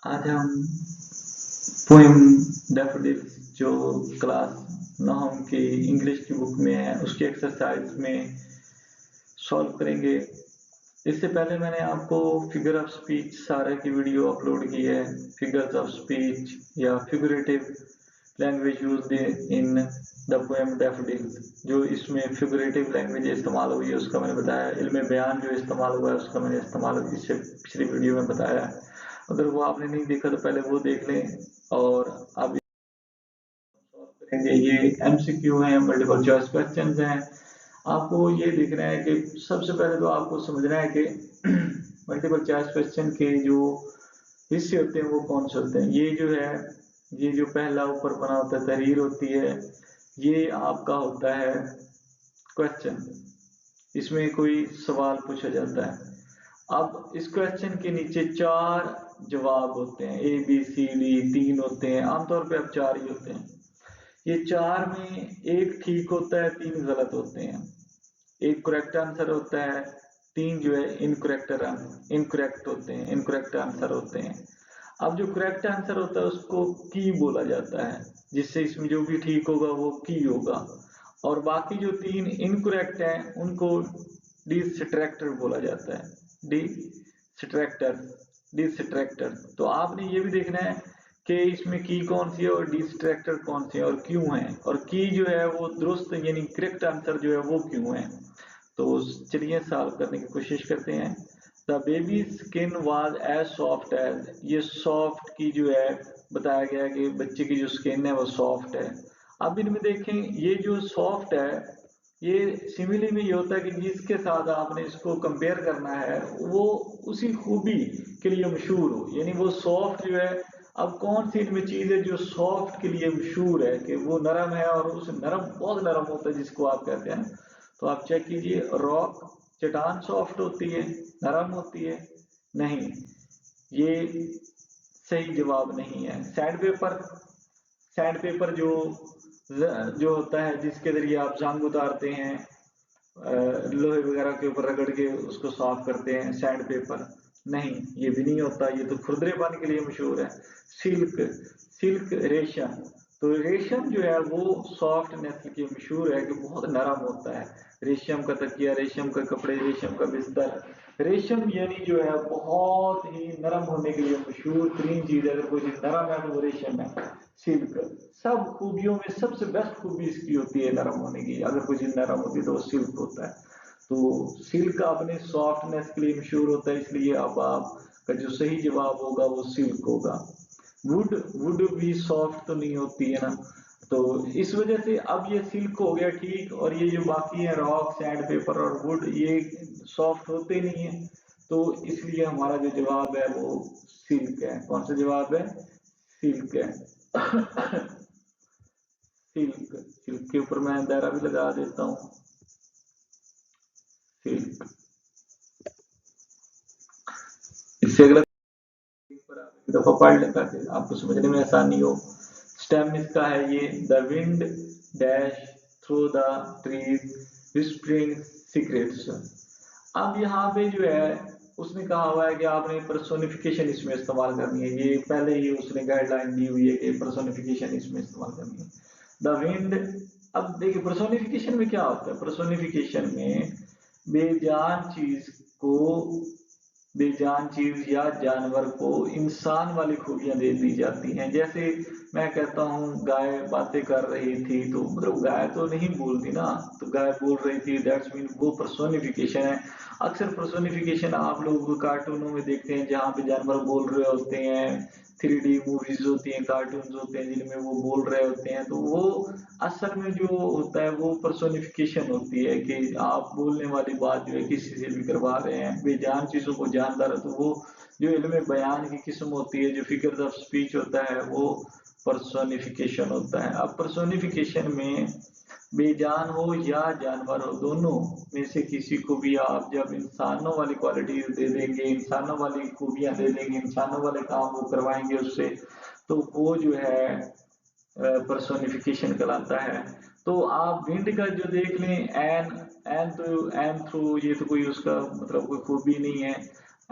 आज हम poem daffodils जो क्लास 9 की इंग्लिश की बुक में है उसके एक्सरसाइज में सॉल्व करेंगे। इससे पहले मैंने आपको फिगर ऑफ स्पीच सारे की वीडियो अपलोड की है। फिगर्स ऑफ स्पीच या figurative language used in the poem daffodils, जो इसमें फिगरेटिव लैंग्वेज इस्तेमाल हुई है उसका मैंने बताया। इल्म बयान जो इस्तेमाल हुआ है उसका मैंने इस्तेमाल इससे पिछली वीडियो में बताया। अगर वो आपने नहीं देखा तो पहले वो देख लें। और अब करेंगे, ये एमसीक्यू है, मल्टीपल चॉइस क्वेश्चंस हैं। आपको ये देखना है कि सबसे पहले तो आपको समझना है कि मल्टीपल चॉइस क्वेश्चन के जो हिस्से होते हैं वो कौन से होते हैं। ये जो है, ये जो पहला ऊपर बना होता है तहरीर होती है, ये आपका होता है क्वेश्चन। इसमें कोई सवाल पूछा जाता है। अब इस क्वेश्चन के नीचे 4 जवाब होते हैं, ए बी सी डी 3 होते हैं, आमतौर पे अब 4 ही होते हैं। ये 4 में एक ठीक होता है, 3 गलत होते हैं। एक करेक्ट आंसर होता है, 3 जो है इनकरेक्ट होते हैं, इनकरेक्ट आंसर होते हैं। अब जो करेक्ट आंसर होता है उसको की बोला जाता है, जिससे इसमें जो भी ठीक होगा वो की होगा। और बाकी जो 3 इनकरेक्ट हैं उनको डिस्ट्रैक्टर बोला जाता है। Distractor distractor. तो आपने ये भी देखना है कि इसमें की कौन सी है और डिस्ट्रैक्टर कौन सी है और क्यों है, और की जो है वो दुरुस्त यानी करेक्ट आंसर जो है वो क्यों है। तो चलिए सॉल्व करने की कोशिश करते हैं। The baby skin was as soft as, ये सॉफ्ट की जो है बताया गया है कि बच्चे की जो स्किन है वो सॉफ्ट है। अब इनमें देखें, ये जो सॉफ्ट है ये सिमिली में ये होता है कि जिसके साथ आपने इसको कंपेयर करना है वो उसी खूबी के लिए मशहूर हो, यानी वो सॉफ्ट जो है। अब कौन सी इनमें चीज है जो सॉफ्ट के लिए मशहूर है कि वो नरम है, और उस नरम बहुत नरम होता है जिसको आप कहते हैं। तो आप चेक कीजिए, रॉक चट्टान सॉफ्ट होती है, नरम होती है? नहीं, ये सही जवाब नहीं है। सैंड पेपर जो होता है जिसके जरिए आप जंग उतारते हैं, लोहे वगैरह के ऊपर रगड़ के उसको साफ करते हैं, सैंड पेपर। नहीं, ये भी नहीं होता, ये तो खुरदरेपन के लिए मशहूर है। सिल्क सिल्क रेशम, तो रेशम जो है वो सॉफ्टनेस के मशहूर है कि बहुत नरम होता है। रेशम का तकिया, रेशम का कपड़े, रेशम का बिस्तर। रेशम यानी जो है बहुत ही नरम होने के लिए मशहूर तरीन चीज है। अगर कोई चीज नरम है तो वो रेशम है। सिल्क सब खूबियों में सबसे बेस्ट खूबी इसकी होती है नरम होने की। अगर कोई चीज नरम होती है तो वो सिल्क होता है। तो सिल्क अपने सॉफ्टनेस के लिए मशहूर होता है, इसलिए अब आपका जो सही जवाब होगा वो सिल्क होगा। वुड वुड भी सॉफ्ट तो नहीं होती है ना, तो इस वजह से अब ये सिल्क हो गया ठीक। और ये जो बाकी है रॉक, सैंड पेपर और वुड, ये सॉफ्ट होते नहीं है। तो इसलिए हमारा जो जवाब है वो सिल्क है। कौन सा जवाब है? सिल्क है। सिल्क सिल्क के ऊपर मैं दायरा भी लगा देता हूँ। सिल्क। इससे अगला एक दफा पढ़ लें ताकि आपको समझने में आसानी हो। स्टेम इसका है ये, the wind dash through the trees whispering secrets. अब यहाँ पे जो है उसने कहा हुआ है कि आपने पर्सोनिफिकेशन इसमें इस्तेमाल करनी है। ये पहले ही उसने गाइडलाइन दी हुई है कि पर्सोनिफिकेशन इसमें इस्तेमाल करनी है। The wind. अब देखिए पर्सोनिफिकेशन में क्या होता है। पर्सोनिफिकेशन में बेजान चीज को, बेजान चीज या जानवर को इंसान वाली खूबियां दे दी जाती हैं। जैसे मैं कहता हूँ गाय बातें कर रही थी, तो मतलब गाय तो नहीं बोलती ना, तो गाय बोल रही थी, दैट्स मीन वो पर्सोनिफिकेशन है। अक्सर पर्सोनिफिकेशन आप लोग कार्टूनों में देखते हैं जहाँ पे जानवर बोल रहे होते हैं। 3D मूवीज होती हैं, कार्टून होते हैं जिनमें वो बोल रहे होते हैं, तो वो असल में जो होता है वो पर्सोनिफिकेशन होती है कि आप बोलने वाली बात जो है किसी से भी करवा रहे हैं, बेजान चीजों को जानदार। तो वो जो इल्म बयान की किस्म होती है, जो फिगर्स ऑफ स्पीच होता है, वो पर्सोनिफिकेशन होता है। अब पर्सोनिफिकेशन में बेजान हो या जानवर हो, दोनों में से किसी को भी आप जब इंसानों वाली क्वालिटीज दे देंगे, इंसानों वाली खूबियां दे देंगे, इंसानों वाले काम वो करवाएंगे उससे, तो वो जो है पर्सोनिफिकेशन कहलाता है। तो आप विंड का जो देख लें, एन एन थ्रू, ये तो कोई उसका मतलब कोई खूबी नहीं है।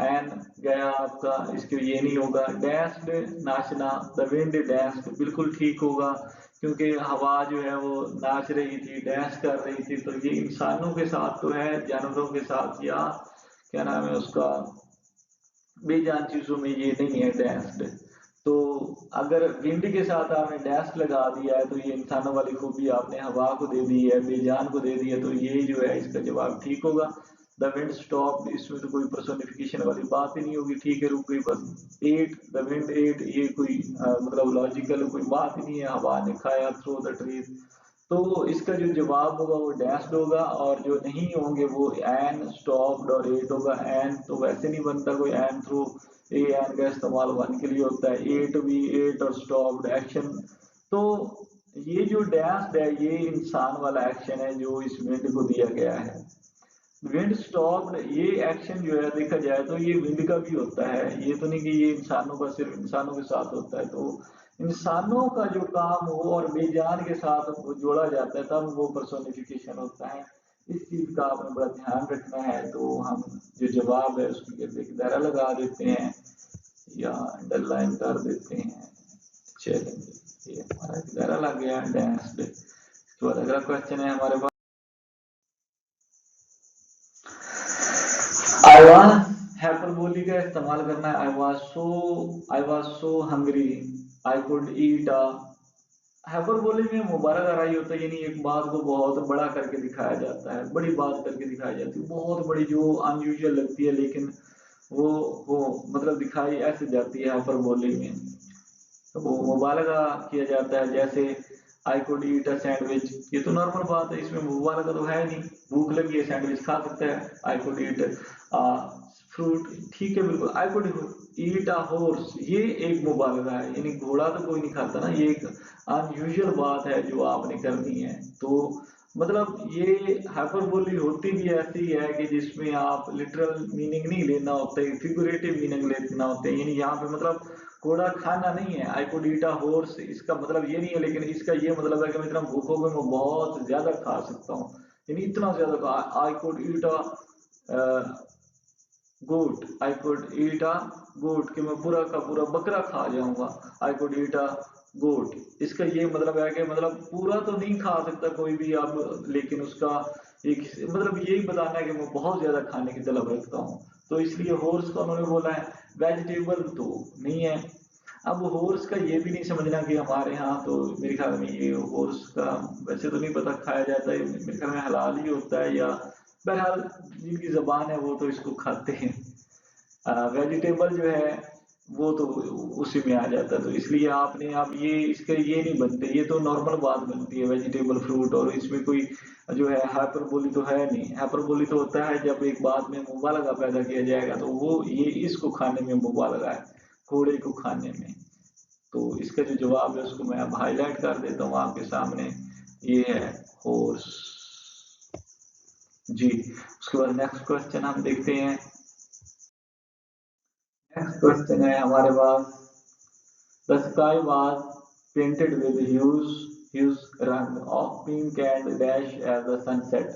एन गया आपका, इसके ये नहीं होगा। डैश्ड नाचना, द विंड डैश्ड, बिल्कुल ठीक होगा क्योंकि हवा जो है वो नाच रही थी, डैश कर रही थी। तो ये इंसानों के साथ तो है, जानवरों के साथ या क्या नाम है उसका बेजान चीजों में ये नहीं है डैश्ड। तो अगर विंड के साथ आपने डैश लगा दिया है तो ये इंसानों वाली खूबी आपने हवा को दे दी है, बेजान को दे दी है, तो ये जो है इसका जवाब ठीक होगा। द विंड स्टॉप, इसमें तो कोई पर्सोनिफिकेशन वाली बात ही नहीं होगी, ठीक है रुक गई बस। एट, द विंड एट, ये कोई मतलब लॉजिकल कोई बात ही नहीं है, हवा ने खाया थ्रू द ट्रीज। तो इसका जो जवाब होगा वो डैश्ड होगा, और जो नहीं होंगे वो एन, स्टॉप्ड और एट होगा। एन तो वैसे नहीं बनता कोई एन थ्रू, ए एन का इस्तेमाल वन के लिए होता है, एट भी एट और स्टॉप्ड एक्शन। तो ये जो डैश्ड है ये इंसान वाला एक्शन है जो इस विंड को दिया गया है। विंड स्टॉप्ड ये एक्शन जो है देखा जाए तो ये विंड का भी होता है, ये तो नहीं कि ये इंसानों का सिर्फ इंसानों के साथ होता है। तो इंसानों का जो काम हो और बेजान के साथ वो जोड़ा जाता है तब वो पर्सोनिफिकेशन होता है। इस चीज का आपने बड़ा ध्यान रखना है। तो हम जो जवाब है उसकी गिरद एक दायरा लगा देते हैं या अंडरलाइन कर देते हैं। चलेंगे, ये हमारा एक दायरा लग गया डैश। इसके बाद अगला क्वेश्चन है हमारे पास, आई वाज हाइपरबोली का इस्तेमाल करना है। I was so hungry, I could eat a. Hyperbole में मुबारक आराई होता है, यानी एक बात को बहुत बड़ा करके दिखाया जाता है, बड़ी बात करके दिखाई जाती है, बहुत बड़ी जो अनयूजुअल लगती है लेकिन वो मतलब दिखाई ऐसे जाती है हाइपरबोले में। तो वो मुबालगा किया जाता है, जैसे I could eat a sandwich, ये तो नॉर्मल बात है, इसमें मुबालगा तो है नहीं, भूख लगी है सैंडविच खा सकता है। आई कुड ईट फ्रूट, ठीक है बिल्कुल। I could eat a horse, ये एक मुबालगा है, यानी घोड़ा तो कोई नहीं खाता ना, ये एक अनयूजुअल बात है जो आपने करनी है। तो मतलब ये हाइपरबोली होती भी ऐसी है कि जिसमें आप लिटरल मीनिंग नहीं लेना होता है, फिगुरेटिव मीनिंग लेना होता है। यानी यहाँ पे मतलब घोड़ा खाना नहीं है, I could eat a horse इसका मतलब ये नहीं है, लेकिन इसका ये मतलब है कि मैं इतना भूखों में मैं बहुत ज्यादा खा सकता हूँ, यानी इतना ज्यादा। I could eat a goat, I could ईट अ गोट, कि मैं पूरा का पूरा बकरा खा जाऊंगा। आई कुड ईट अ गोट, इसका ये मतलब है कि मतलब पूरा तो नहीं खा सकता कोई भी अब, लेकिन उसका एक मतलब यही बताना है कि मैं बहुत ज्यादा खाने की तलब रखता हूँ। तो इसलिए हॉर्स का उन्होंने बोला है। वेजिटेबल तो नहीं है। अब हॉर्स का ये भी नहीं समझना कि हमारे यहाँ तो मेरे ख्याल में ये हॉर्स का वैसे तो नहीं पता खाया जाता है, मेरे ख्याल में हलाल ही होता है, या बहरहाल जिनकी जबान है वो तो इसको खाते हैं। वेजिटेबल जो है वो तो उसी में आ जाता है। तो इसलिए आपने आप ये इसके ये नहीं बनते, ये तो नॉर्मल बात बनती है वेजिटेबल फ्रूट, और इसमें कोई जो है हाइपरबोली तो है नहीं। हाइपरबोली तो होता है जब एक बात में मुबालगा पैदा किया जाएगा, तो वो ये इसको खाने में मुबालगा है, घोड़े को खाने में। तो इसका जो जवाब है उसको मैं अब हाईलाइट कर देता हूँ आपके सामने, ये है हॉर्स जी। उसके बाद नेक्स्ट क्वेश्चन हम देखते हैं। नेक्स्ट क्वेश्चन है हमारे पास, the sky was painted with hues रंग of pink and dash as the sunset.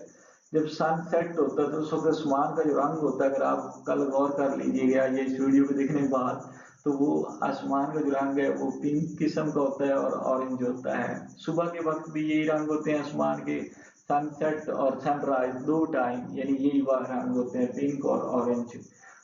जब सनसेट होता है तो उस वक्त आसमान का जो रंग होता है, अगर आप कल गौर कर लीजिएगा ये इस वीडियो को देखने के बाद, तो वो आसमान का जो रंग है वो पिंक किस्म का होता है और ऑरेंज होता है। सुबह के वक्त भी यही रंग होते हैं आसमान के, सनसेट और सनराइज दो टाइम यानी यही वह रंग होते हैं, पिंक और ऑरेंज।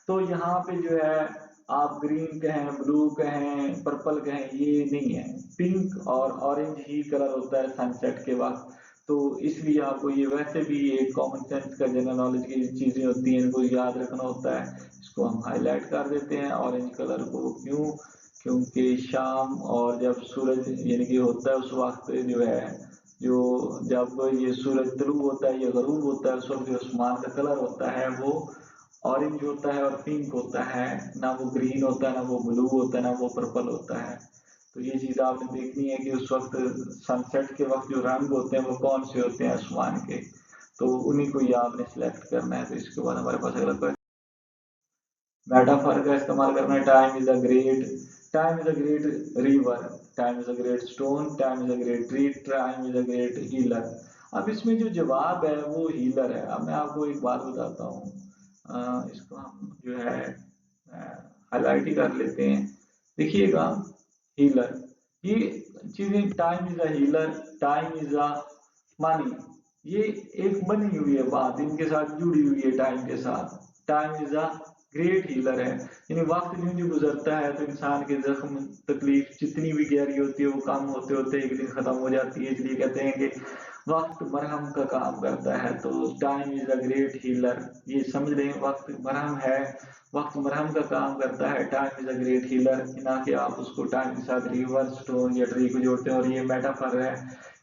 तो यहाँ पे जो है आप ग्रीन कहें, ब्लू कहें, पर्पल कहें, ये नहीं है, पिंक और ऑरेंज ही कलर होता है सनसेट के वक्त। तो इसलिए आपको ये वैसे भी एक कॉमन सेंस का जनरल नॉलेज की चीजें होती हैं, इनको याद रखना होता है। इसको हम हाईलाइट कर देते हैं ऑरेंज कलर को, क्यों? क्योंकि शाम और जब सूरज यानी कि होता है उस वक्त जो है, जो जब ये सूरज तुलू होता है या गरूब होता है, उस वक्त जो आसमान का कलर होता है वो ऑरेंज होता है और पिंक होता है, ना वो ग्रीन होता है, ना वो ब्लू होता है, ना वो पर्पल होता है। तो ये चीज आपने देखनी है कि उस वक्त सनसेट के वक्त जो रंग होते हैं वो कौन से होते हैं आसमान के, तो उन्हीं को ही आपने सिलेक्ट करना है। तो इसके बाद हमारे पास अगला क्वेश्चन, मेटाफर का इस्तेमाल करना है। Time is a great river, time is a great stone, time is a great tree, time is a great healer. अब इसमें जो जवाब है वो हीलर है। अब मैं आपको एक बात बताता हूँ, इसको हम जो है हाईलाइट ही कर लेते हैं। देखिएगा हीलर, ये चीजें, time is a healer, time is a money, ये एक बनी हुई है बात, इनके साथ जुड़ी हुई है टाइम के साथ। Time is a great healer है, यानी वक्त यूं यूं गुजरता है तो इंसान के जख्म तकलीफ जितनी भी गहरी होती है वो कम होते होते एक दिन खत्म हो जाती है। इसलिए कहते हैं कि वक्त मरहम का काम करता है, तो time is a great healer, ये समझ लें, वक्त मरहम है, वक्त मरहम का काम करता है, time is a great healer, ना कि आप उसको टाइम के साथ रिवर स्टोन या ट्री को जोड़ते हैं। और ये मेटाफर है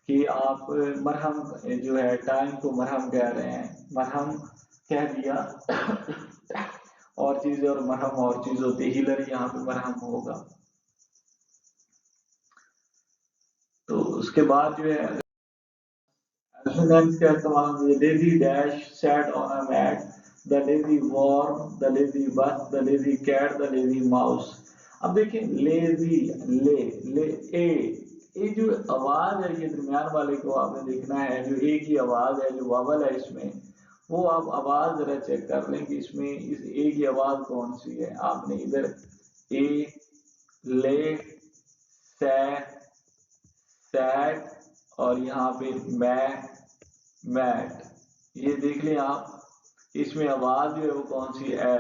कि आप मरहम जो है टाइम को मरहम कह रहे हैं, मरहम कह दिया और चीज और मरहम और चीज होती है, हीलर यहाँ पे मरहम होगा। तो उसके बाद जो है एसोनेंस का इस्तेमाल, lazy dash sat on a mat, the lazy worm, the lazy bus, the lazy cat, the lazy mouse. अब देखिए लेजी, ले ये जो आवाज है, ये दरमियान वाले को आपने देखना है, जो ए की आवाज है, जो वावल है इसमें, वो आप आवाज जरा चेक कर लें कि इसमें इस ए की आवाज कौन सी है। आपने इधर ए, ले, सै, सैट, और यहाँ पे मैट, ये देख लें आप, इसमें आवाज जो है वो कौन सी है।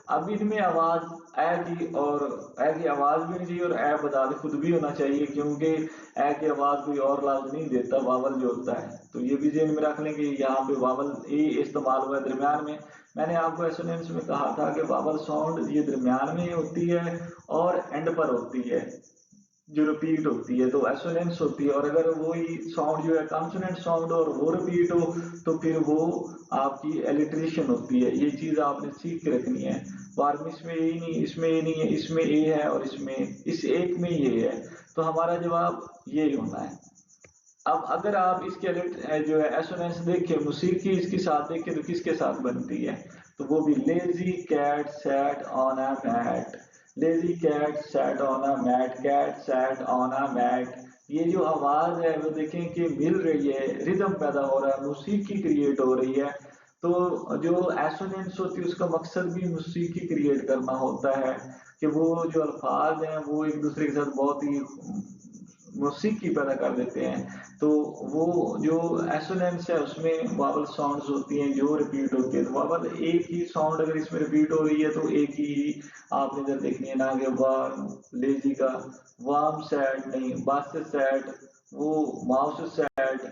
अब इसमें आवाज ए की, और ए की आवाज भी होनी चाहिए और ए बता दे खुद भी होना चाहिए, क्योंकि ए की आवाज कोई और लफ्ज नहीं देता, वावल जो होता है। तो ये भी ध्यान में रख लें कि यहाँ पे वावल ए इस्तेमाल हुआ है दरमियान में। मैंने आपको एसोनेंस में कहा था कि वावल साउंड ये दरमियान में होती है और एंड पर होती है, जो रिपीट होती है, तो एसोनेंस होती है। और अगर वही साउंड जो है कॉन्सोनेंट साउंड और वो रिपीट हो तो फिर वो आपकी एलिट्रेशन होती है। ये चीज आपने सीख के रखनी है। वार्मिस में यही नहीं, इसमें ये नहीं है, इसमें ए है और इसमें इस एक में ये है, तो हमारा जवाब यही होना है। अब अगर आप इसके जो है एसोनेंस देखें, मौसीकी इसके साथ देखें तो किसके साथ बनती है, तो वो भी lazy cat sat on a mat, lazy cat sat on a mat, cat sat on a mat. ये जो आवाज है वो देखें कि मिल रही है, रिदम पैदा हो रहा है, मौसीकी क्रिएट हो रही है। तो जो एसोनेंस होती है उसका मकसद भी मौसीकी क्रिएट करना होता है, कि वो जो अल्फाज हैं वो एक दूसरे के साथ बहुत ही मौसीकी पैदा कर देते हैं। तो वो जो एसोनेंस है उसमें वावल साउंड्स होती हैं जो रिपीट होती है, तो वावल एक ही साउंड अगर इसमें रिपीट हो रही है तो एक ही आपने इधर देखनी है ना, कि वार्म, लेजी का वार्म सैड नहीं, बस सैड, वो माउस सैड,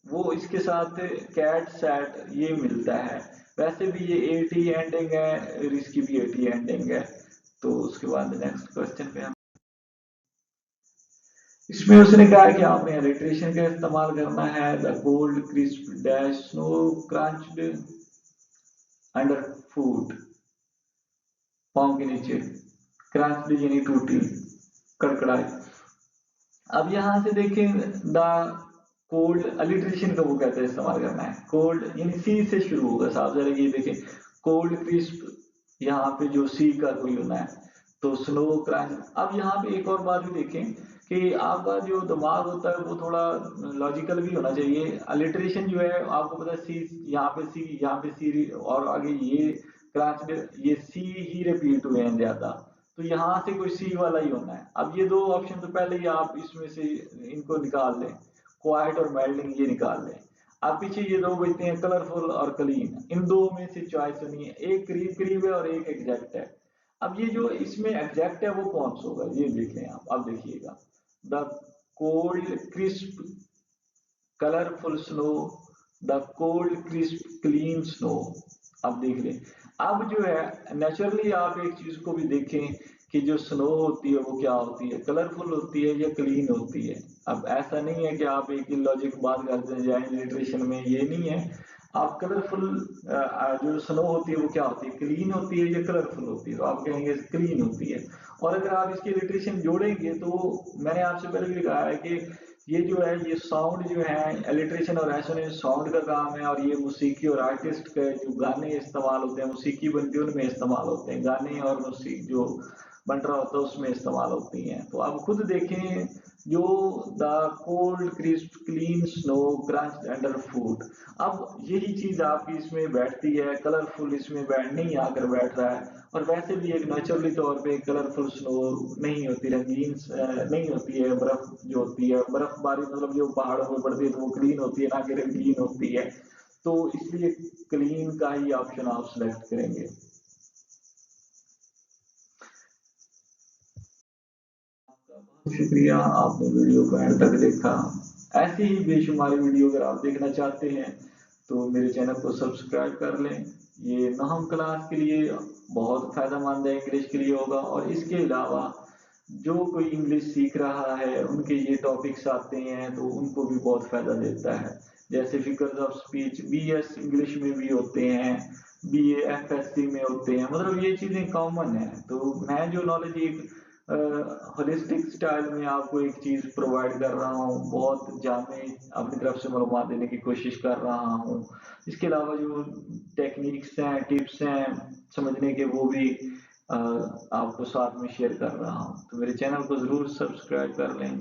वो इसके साथ कैट सैड ये मिलता है। वैसे भी ये एटी एंडिंग है और इसकी भी एटी एंडिंग है। तो उसके बाद नेक्स्ट क्वेश्चन पे हम, इसमें उसने कहा कि आपने इलेक्ट्रिशियन का इस्तेमाल करना है। The cold crisp dash snow crunched underfoot, पाँव के नीचे, क्रंच्ड यानी टूटी, कड़कड़ाई। अब यहां से देखें, द कोल्ड अलिट्रेशन का वो कहते हैं इस्तेमाल करना है, कोल्ड यानी सी से शुरू होगा साहब, जरा ये देखें, कोल्ड क्रिस्प, यहाँ पे जो सी का कोई होना है, तो स्नो क्रंच। अब यहाँ पे एक और बात भी देखें कि आपका जो दिमाग होता है वो थोड़ा लॉजिकल भी होना चाहिए। अलिट्रेशन जो है आपको पता है, सी यहाँ पे सी, यहाँ पे सी, और आगे ये क्रंच, ये सी ही रिपीट हुए हैं ज्यादा, तो यहाँ से कोई सी वाला ही होना है। अब ये दो ऑप्शन तो पहले ही आप इसमें से इनको निकाल लें, क्वाइट और मेल्टिंग ये निकाल लें। अब पीछे ये दो बचते हैं, कलरफुल और क्लीन, इन दो में से चॉइस होनी है, एक करीब करीब है और एक एग्जैक्ट है। अब ये जो इसमें एग्जैक्ट है वो कौन सा होगा, ये देख लें आप। अब देखिएगा, the cold crisp colourful snow, the cold crisp clean snow. अब देख लें, अब जो है नेचुरली आप एक चीज को भी देखें कि जो स्नो होती है वो क्या होती है, कलरफुल होती है या क्लीन होती है। अब ऐसा नहीं है कि आप एक ही लॉजिक बात करते जाए, लिटरेशन में ये नहीं है। आप कलरफुल जो स्नो होती है वो क्या होती है, क्लीन होती है या कलरफुल होती है, तो आप कहेंगे क्लीन होती है। और अगर आप इसकी लिटरेशन जोड़ेंगे तो मैंने आपसे पहले भी कहा है कि ये जो है, ये साउंड जो है एलिट्रेशन और एसोनेंस साउंड का काम है, और ये मौसीकी और आर्टिस्ट के जो गाने इस्तेमाल होते हैं, मौसीकी बनती है उनमें इस्तेमाल होते हैं, गाने और मौसीकी जो बन रहा होता है उसमें इस्तेमाल होती हैं। तो आप खुद देखें जो the cold crisp clean snow crunch underfoot. अब यही चीज आपकी इसमें बैठती है, कलरफुल इसमें बैठ नहीं आकर बैठ रहा है। और वैसे भी एक नेचुरली तौर पे कलरफुल स्नो नहीं होती, रंगीन नहीं होती है। बर्फ जो होती है, बर्फबारी मतलब जो पहाड़ों में पड़ती है तो वो क्लीन होती है, ना कि रंगीन होती है। तो इसलिए क्लीन का ही ऑप्शन आप सिलेक्ट करेंगे। आपका बहुत शुक्रिया, आपने वीडियो को एंड तक देखा। ऐसी ही बेशुमारी वीडियो अगर आप देखना चाहते हैं तो मेरे चैनल को सब्सक्राइब कर लें। ये नहम क्लास के लिए बहुत फायदेमंद है, इंग्लिश के लिए होगा। और इसके अलावा जो कोई इंग्लिश सीख रहा है उनके ये टॉपिक्स आते हैं तो उनको भी बहुत फायदा देता है। जैसे फिगर्स ऑफ स्पीच बीएस इंग्लिश में भी होते हैं, बीए एफएससी में होते हैं, मतलब ये चीजें कॉमन है। तो मैं जो नॉलेज एक होलिस्टिक स्टाइल में आपको एक चीज प्रोवाइड कर रहा हूँ, बहुत जामे अपनी तरफ से मालूमात देने की कोशिश कर रहा हूँ। इसके अलावा जो टेक्निक्स हैं, टिप्स हैं समझने के, वो भी आपको साथ में शेयर कर रहा हूँ। तो मेरे चैनल को जरूर सब्सक्राइब कर लें।